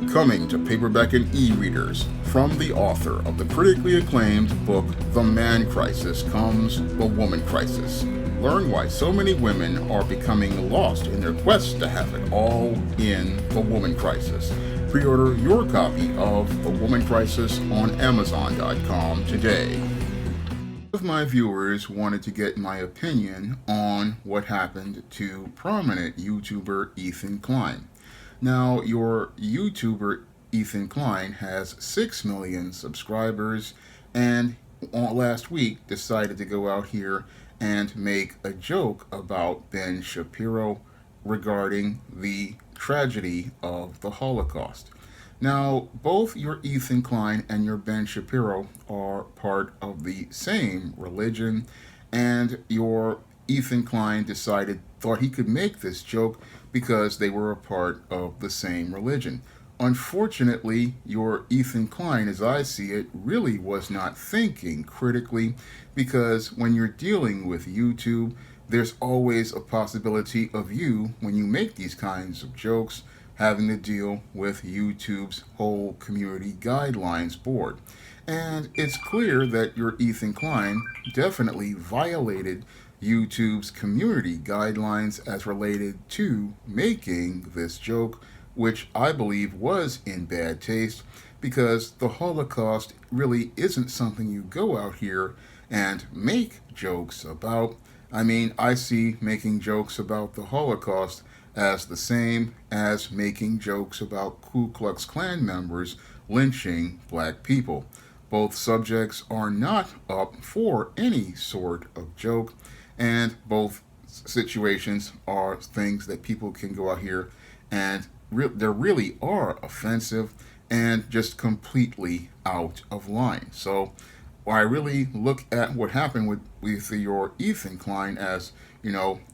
Coming to paperback and e-readers, from the author of the critically acclaimed book The Man Crisis comes The Woman Crisis. Learn why so many women are becoming lost in their quest to have it all in The Woman Crisis. Pre-order your copy of The Woman Crisis on Amazon.com today. Of my viewers wanted to get my opinion on what happened to prominent YouTuber Ethan Klein. Now, your YouTuber Ethan Klein has 6 million subscribers, and last week decided to go out here and make a joke about Ben Shapiro regarding the tragedy of the Holocaust. Now, both your Ethan Klein and your Ben Shapiro are part of the same religion, and your Ethan Klein thought he could make this joke because they were a part of the same religion. Unfortunately, your Ethan Klein, as I see it, really was not thinking critically, because when you're dealing with YouTube, there's always a possibility of you, when you make these kinds of jokes, having to deal with YouTube's whole community guidelines board. And it's clear that your Ethan Klein definitely violated YouTube's community guidelines as related to making this joke, which I believe was in bad taste, because the Holocaust really isn't something you go out here and make jokes about. I mean, I see making jokes about the Holocaust as the same as making jokes about Ku Klux Klan members lynching black people. Both subjects are not up for any sort of joke, and both situations are things that people can go out here and they really are offensive and just completely out of line. So I really look at what happened with your Ethan Klein as,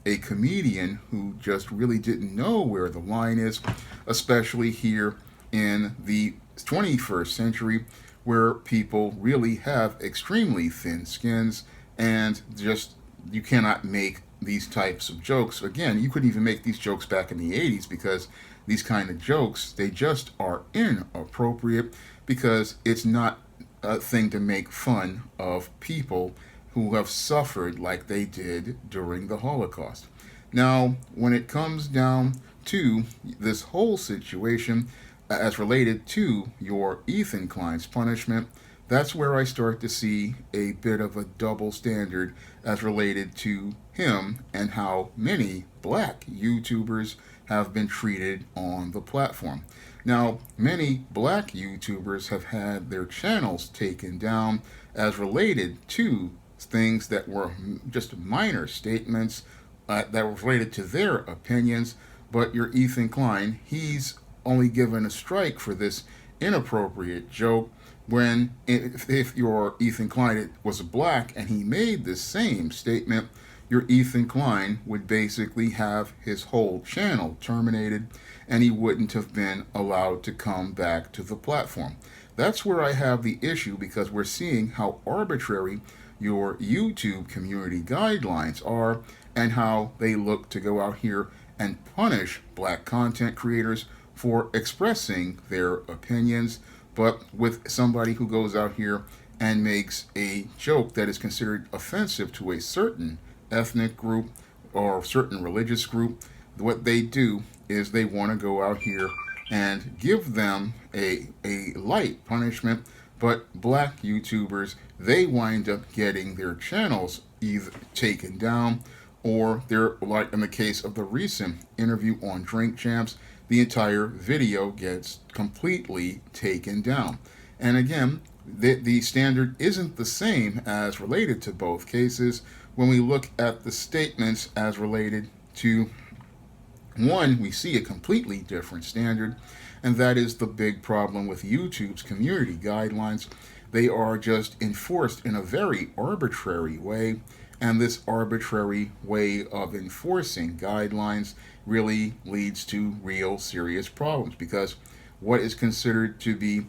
a comedian who just really didn't know where the line is, especially here in the 21st century, where people really have extremely thin skins, and just you cannot make these types of jokes. Again, you couldn't even make these jokes back in the 80s, because these kind of jokes, they just are inappropriate, because it's not a thing to make fun of people who have suffered like they did during the Holocaust. Now, when it comes down to this whole situation as related to your Ethan Klein's punishment, that's where I start to see a bit of a double standard as related to him and how many black YouTubers have been treated on the platform. Now, many black YouTubers have had their channels taken down as related to things that were just minor statements that were related to their opinions, but your Ethan Klein, he's only given a strike for this inappropriate joke, when if your Ethan Klein was black and he made the same statement, your Ethan Klein would basically have his whole channel terminated, and he wouldn't have been allowed to come back to the platform. That's where I have the issue, because we're seeing how arbitrary your YouTube community guidelines are, and how they look to go out here and punish black content creators for expressing their opinions. But with somebody who goes out here and makes a joke that is considered offensive to a certain ethnic group or certain religious group, what they do is they want to go out here and give them a light punishment. But black YouTubers, they wind up getting their channels either taken down, or they're, like in the case of the recent interview on Drink Champs, the entire video gets completely taken down. And again, the standard isn't the same as related to both cases when we look at the statements as related to one. We see a completely different standard, and that is the big problem with YouTube's community guidelines. They are just enforced in a very arbitrary way, and this arbitrary way of enforcing guidelines really leads to real serious problems, because what is considered to be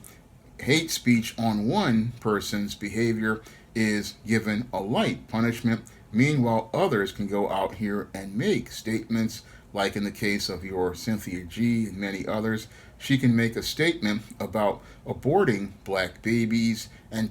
hate speech on one person's behavior is given a light punishment. Meanwhile, others can go out here and make statements, like in the case of your Cynthia G and many others, she can make a statement about aborting black babies and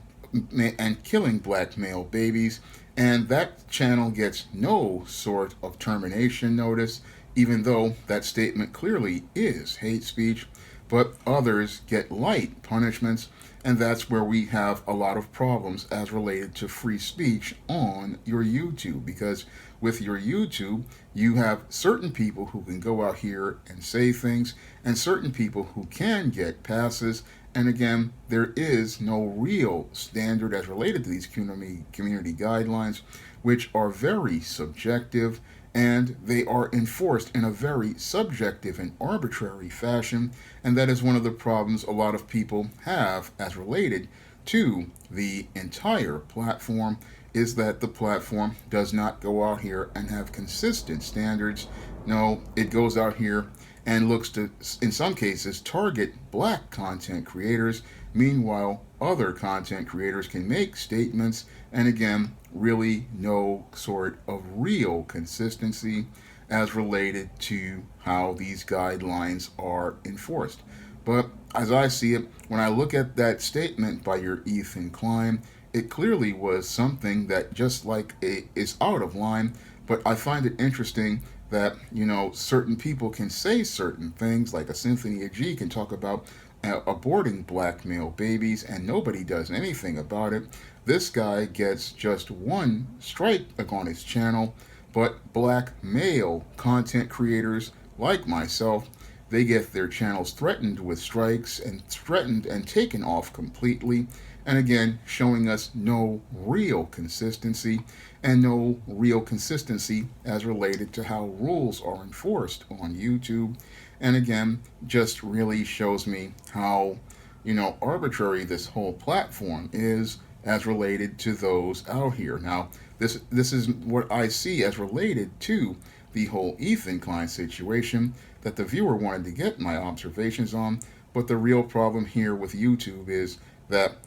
killing black male babies, and that channel gets no sort of termination notice, even though that statement clearly is hate speech. But others get light punishments, and that's where we have a lot of problems as related to free speech on your YouTube, because with your YouTube, you have certain people who can go out here and say things, and certain people who can get passes. And again, there is no real standard as related to these community guidelines, which are very subjective, and they are enforced in a very subjective and arbitrary fashion. And that is one of the problems a lot of people have as related to the entire platform, is that the platform does not go out here and have consistent standards. No, it goes out here and looks to, in some cases, target black content creators. Meanwhile, other content creators can make statements, and again, really no sort of real consistency as related to how these guidelines are enforced. But as I see it, when I look at that statement by your Ethan Klein, it clearly was something that just like is out of line. But I find it interesting that, certain people can say certain things, like a Cynthia G can talk about aborting black male babies, and nobody does anything about it. This guy gets just one strike on his channel, but black male content creators like myself, they get their channels threatened with strikes and threatened and taken off completely. And again, showing us no real consistency, and no real consistency as related to how rules are enforced on YouTube. And again, just really shows me how, arbitrary this whole platform is as related to those out here. Now, this is what I see as related to the whole Ethan Klein situation that the viewer wanted to get my observations on. But the real problem here with YouTube is that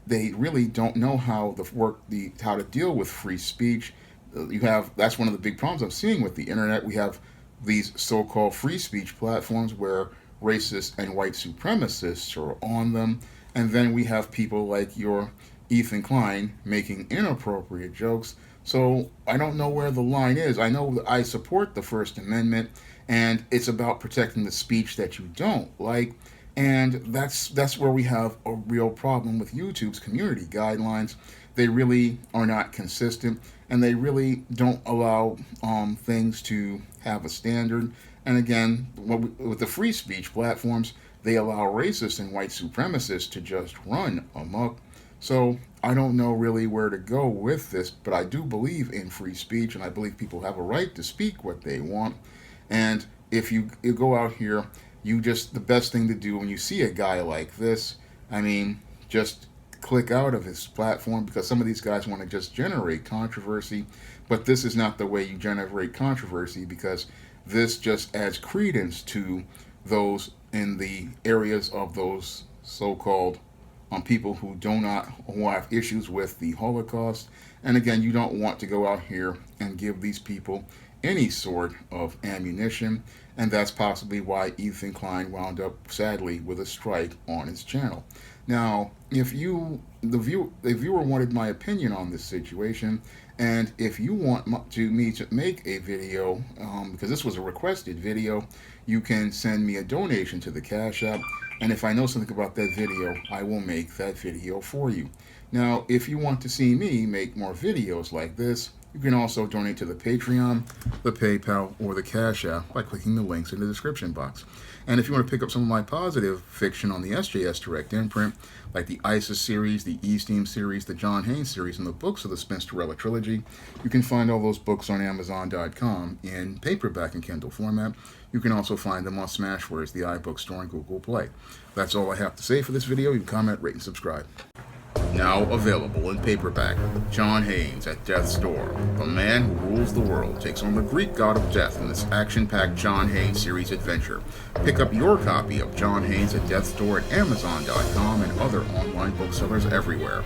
they really don't know how to deal with free speech. That's one of the big problems I'm seeing with the internet. We have these so-called free speech platforms where racists and white supremacists are on them, and then we have people like your Ethan Klein making inappropriate jokes. So I don't know where the line is. I know that I support the First Amendment, and it's about protecting the speech that you don't like. And that's where we have a real problem with YouTube's community guidelines. They really are not consistent, and they really don't allow things to have a standard. And again, with the free speech platforms, they allow racists and white supremacists to just run amok. So I don't know really where to go with this, but I do believe in free speech, and I believe people have a right to speak what they want. And if you go out here, the best thing to do when you see a guy like this, just click out of his platform, because some of these guys want to just generate controversy. But this is not the way you generate controversy, because this just adds credence to those in the areas of those so-called people who have issues with the Holocaust. And again, you don't want to go out here and give these people any sort of ammunition, and that's possibly why Ethan Klein wound up, sadly, with a strike on his channel. Now, if the viewer wanted my opinion on this situation, and if you want me to make a video, because this was a requested video, you can send me a donation to the Cash App, and if I know something about that video, I will make that video for you. Now, if you want to see me make more videos like this, you can also donate to the Patreon, the PayPal, or the Cash App by clicking the links in the description box. And if you want to pick up some of my positive fiction on the SJS Direct imprint, like the ISIS series, the E-Steam series, the John Haynes series, and the books of the Spinsterella trilogy, you can find all those books on Amazon.com in paperback and Kindle format. You can also find them on Smashwords, the iBook Store, and Google Play. That's all I have to say for this video. You can comment, rate, and subscribe. Now available in paperback, John Haynes at Death's Door. The man who rules the world takes on the Greek god of death in this action-packed John Haynes series adventure. Pick up your copy of John Haynes at Death's Door at Amazon.com and other online booksellers everywhere.